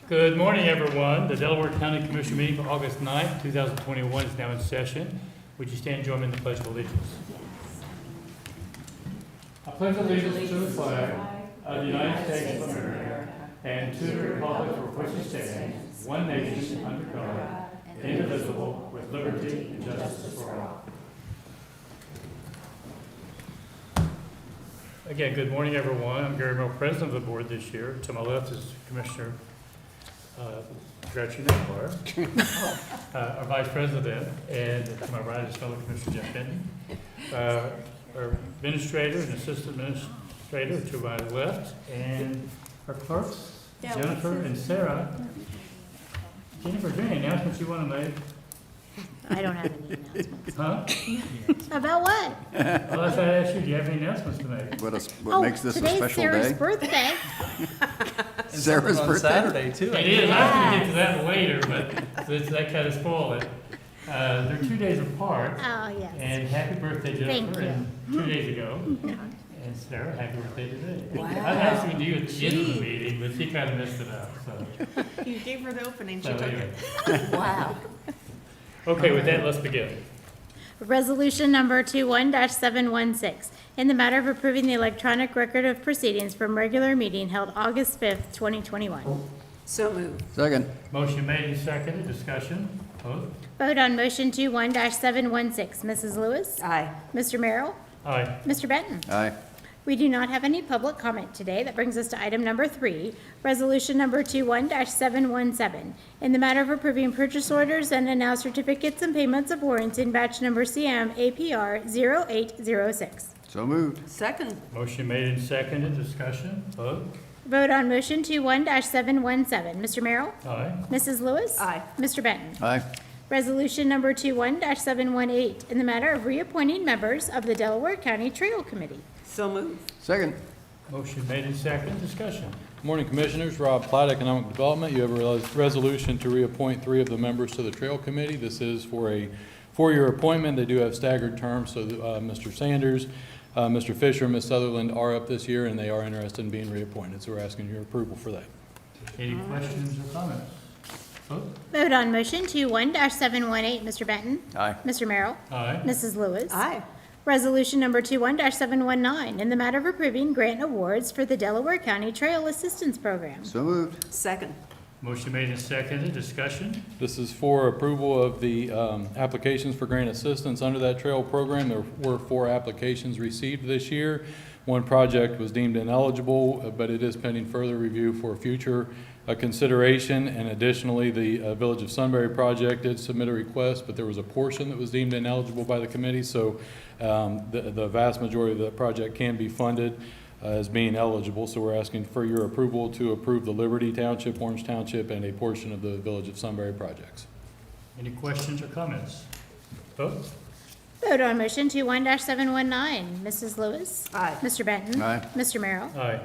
Good morning, everyone. The Delaware County Commission meeting for August 9th, 2021 is now in session. Would you stand and join me in the Pledge of Allegiance? I pledge allegiance to the flag of the United States of America and to the republic for which it stands, one nation, under God, indivisible, with liberty and justice for all. Again, good morning, everyone. I'm Gary Merrill, president of the board this year. To my left is Commissioner Gretchen Delaware, our vice president, and to my right is fellow Commissioner Jeff Benton. Our administrator and assistant administrator to my left, and our clerks, Jennifer and Sarah. Jennifer, is there any announcements you want to make? I don't have any announcements. Huh? About what? Well, that's why I asked you, do you have any announcements to make? What makes this a special Today's Sarah's day? birthday. Sarah's on birthday? Saturday too. It is, I was gonna get to that later, but that kind of spoiled it. They're 2 days apart, Oh, yes. and happy birthday, Thank Jennifer, you. and 2 days ago. And Sarah, happy birthday today. Wow. I asked you to do it at the end of the meeting, but she kind of messed it up, so. You gave her the opening, she so took anyway. it. Wow. Okay, with that, let's begin. Resolution number 21-716, in the matter of approving the electronic record of proceedings from regular meeting held August 5th, 2021. So moved. Second. Motion made and seconded, discussion, vote. Vote on motion 21-716. Mrs. Lewis? Aye. Mr. Merrill? Aye. Mr. Benton? Aye. We do not have any public comment today. That brings us to item number 3, resolution number 21-717, in the matter of approving purchase orders and now certificates and payments of warrants in batch number CM APR 0806. So moved. Second. Motion made and seconded, discussion, vote. Vote on motion 21-717. Mr. Merrill? Aye. Mrs. Lewis? Aye. Mr. Benton? Aye. Resolution number 21-718, in the matter of reappointing members of the Delaware County Trail Committee. So moved. Second. Motion made and seconded, discussion. Morning, Commissioners. Rob Platt, Economic Development. You have a resolution to reappoint 3 of the members to the Trail Committee. This is for a 4-year appointment. They do have staggered terms, so Mr. Sanders, Mr. Fisher, and Ms. Sutherland are up this year, and they are interested in being reappointed. So we're asking your approval for that. Any questions or comments? Vote. Vote on motion 21-718. Mr. Benton? Aye. Mr. Merrill? Aye. Mrs. Lewis? Aye. Resolution number 21-719, in the matter of approving grant awards for the Delaware County Trail Assistance Program. So moved. Second. Motion made and seconded, discussion. This is for approval of the applications for grant assistance under that trail program. There were 4 applications received this year. 1 project was deemed ineligible, but it is pending further review for future consideration. And additionally, the Village of Sunbury project did submit a request, but there was a portion that was deemed ineligible by the committee. So the vast majority of the project can be funded as being eligible. So we're asking for your approval to approve the Liberty Township, Orange Township, and a portion of the Village of Sunbury projects. Any questions or comments? Vote. Vote on motion 21-719. Mrs. Lewis? Aye. Mr. Benton? Aye. Mr. Merrill? Aye.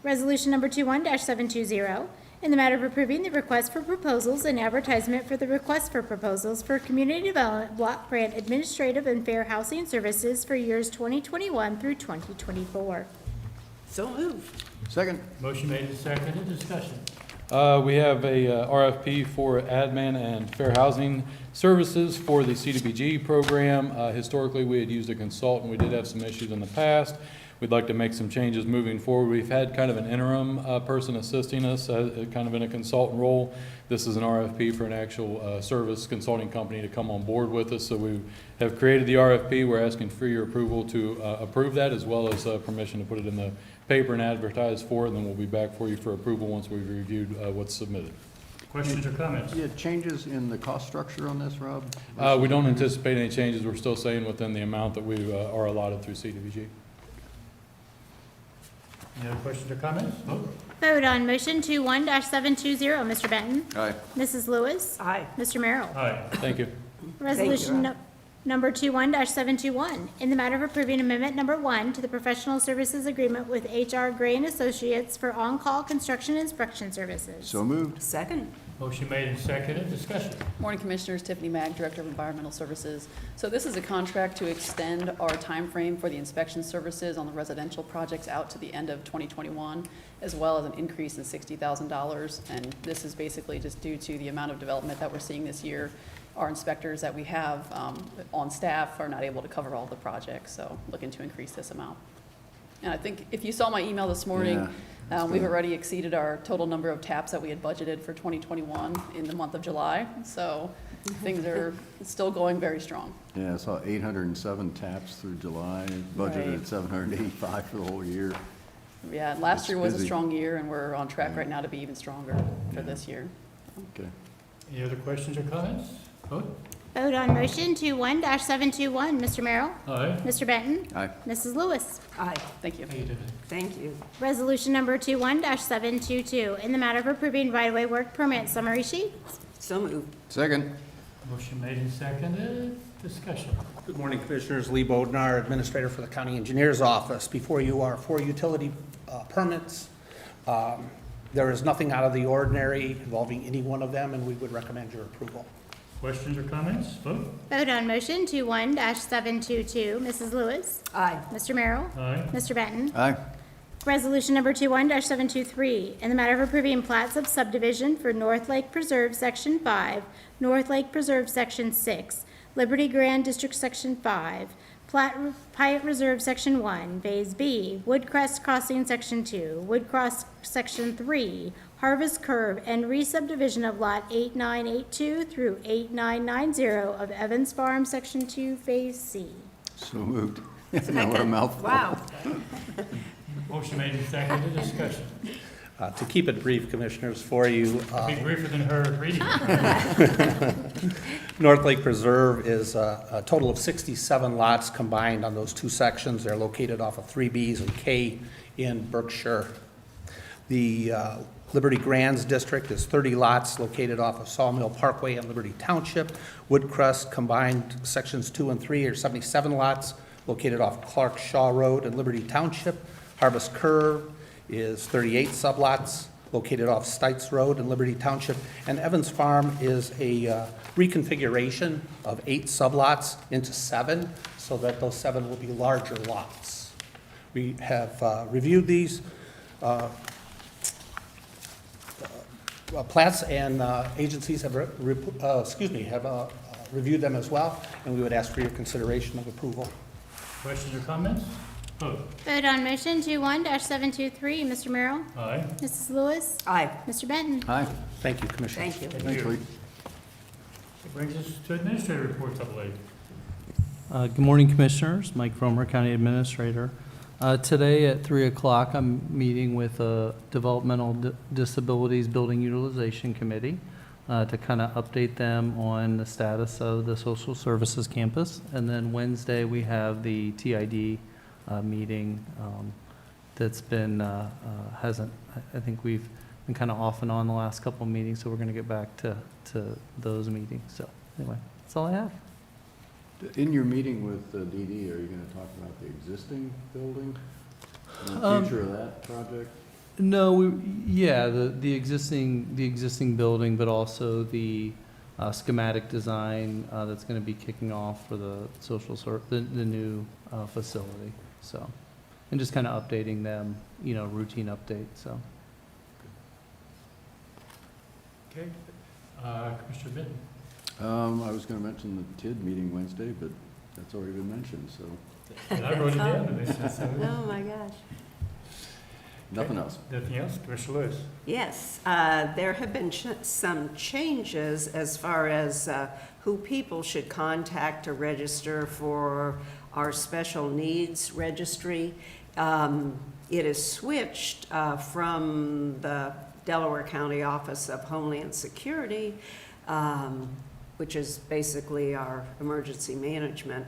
Resolution number 21-720, in the matter of approving the request for proposals and advertisement for the request for proposals for Community Development Block Grant Administrative and Fair Housing Services for years 2021 through 2024. So moved. Second. Motion made and seconded, discussion. We have a RFP for admin and fair housing services for the CDBG program. Historically, we had used a consultant. We did have some issues in the past. We'd like to make some changes moving forward. We've had kind of an interim person assisting us, kind of in a consultant role. This is an RFP for an actual service consulting company to come on board with us. So we have created the RFP. We're asking for your approval to approve that, as well as permission to put it in the paper and advertise for it, and then we'll be back for you for approval once we've reviewed what's submitted. Questions or comments? Yeah, changes in the cost structure on this, Rob? We don't anticipate any changes. We're still staying within the amount that we are allotted through CDBG. Any other questions or comments? Vote. Vote on motion 21-720. Mr. Benton? Aye. Mrs. Lewis? Aye. Mr. Merrill? Aye. Thank you. Resolution Rob. number 21-721, in the matter of approving amendment number 1 to the professional services agreement with H.R. Gray and Associates for on-call construction inspection services. So moved. Second. Motion made and seconded, discussion. Morning, Commissioners. Tiffany Mag, Director of Environmental Services. So this is a contract to extend our timeframe for the inspection services on the residential projects out to the end of 2021, as well as an increase in $60,000. And this is basically just due to the amount of development that we're seeing this year. Our inspectors that we have on staff are not able to cover all the projects, so looking to increase this amount. And I think if you saw my email this morning, we've already exceeded our total number of taps that we had budgeted for 2021 in the month of July. So things are still going very strong. Yeah, I saw 807 taps through July, budgeted Right. at 785 for the whole year. Yeah, last It's year was a busy. strong year, and we're on track Yeah. right now to be even stronger for Yeah. this year. Okay. Any other questions or comments? Vote. Vote on motion 21-721. Mr. Merrill? Aye. Mr. Benton? Aye. Mrs. Lewis? Aye. Thank you. How you doing? Thank you. Resolution number 21-722, in the matter of approving right-of-way work permit summary sheet. So moved. Second. Motion made and seconded, discussion. Good morning, Commissioners. Lee Bodnar, Administrator for the County Engineer's Office. Before you are 4 utility permits. There is nothing out of the ordinary involving any one of them, and we would recommend your approval. Questions or comments? Vote. Vote on motion 21-722. Mrs. Lewis? Aye. Mr. Merrill? Aye. Mr. Benton? Aye. Resolution number 21-723, in the matter of approving plats of subdivision for North Lake Preserve Section 5, North Lake Preserve Section 6, Liberty Grand District Section 5, Pyatt Reserve Section 1, Phase B, Woodcrest Crossing Section 2, Woodcross Section 3, Harvest Curve, and re-subdivision of Lot 8982 through 8990 of Evans Farm Section 2, Phase C. So moved. Now what a mouthful. Wow. Motion made and seconded, discussion. To keep it brief, Commissioners, for you, Be briefer than her reading. North Lake Preserve is a total of 67 lots combined on those two sections. They're located off of 3Bs and K in Berkshire. The Liberty Grands District is 30 lots located off of Sawmill Parkway in Liberty Township. Woodcrest combined sections 2 and 3 are 77 lots located off Clark Shaw Road in Liberty Township. Harvest Curve is 38 sublots located off Stites Road in Liberty Township. And Evans Farm is a reconfiguration of 8 sublots into 7, so that those 7 will be larger lots. We have reviewed these plats, and agencies have reviewed them as well, and we would ask for your consideration of approval. Questions or comments? Vote. Vote on motion 21-723. Mr. Merrill? Aye. Mrs. Lewis? Aye. Mr. Benton? Aye. Thank you, Commissioners. Thank you. Thanks, Lee. It brings us to administrator reports, I believe. Good morning, Commissioners. Mike Fromer, County Administrator. Today at 3 o'clock, I'm meeting with a Developmental Disabilities Building Utilization Committee to kind of update them on the status of the social services campus. And then Wednesday, we have the TID meeting that's been, I think we've been kind of off and on the last couple of meetings, so we're going to get back to those meetings. So anyway, that's all I have. In your meeting with Dee Dee, are you going to talk about the existing building and the future of that project? No, the existing building, but also the schematic design that's going to be kicking off for the the new facility. So, and just kind of updating them, routine update. So, Okay. Commissioner Benton. I was going to mention the TID meeting Wednesday, but that's already been mentioned, so And I wrote it down, and they said so. Oh, my gosh. nothing else. Nothing else? Commissioner Lewis. Yes, there have been some changes as far as who people should contact to register for our special needs registry. It is switched from the Delaware County Office of Homeland Security, which is basically our emergency management,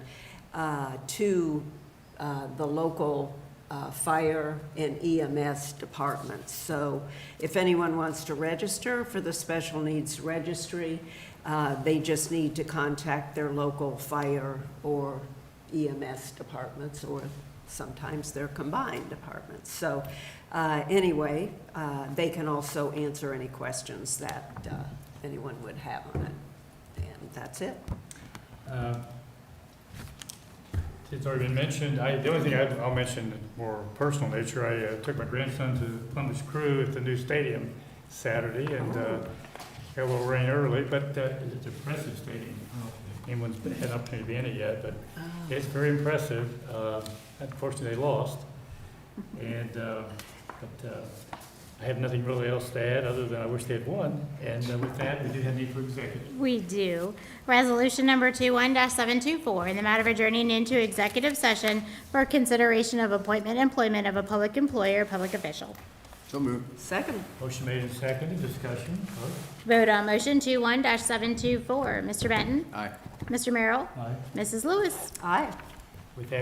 to the local fire and EMS departments. So if anyone wants to register for the Special Needs Registry, they just need to contact their local fire or EMS departments, or sometimes they're combined departments. So anyway, they can also answer any questions that anyone would have on it. And that's it. It's already been mentioned, the only thing I'll mention more personal nature, I took my grandson to Columbus Crew at the new stadium Saturday, and got a little rain early, but it's an impressive stadium. I don't know if anyone's had an opportunity to be in it yet, but it's very impressive. Unfortunately, they lost, and but I have nothing really else to add, other than I wish they had won. And with that, we do have need for executive. We do. Resolution number 21-724, in the matter of adjourning into executive session for consideration of appointment, employment of a public employer, or public official. So moved. Second. Motion made and seconded, discussion, vote. Vote on motion 21-724. Mr. Benton? Aye. Mr. Merrill? Aye. Mrs. Lewis? Aye. With that,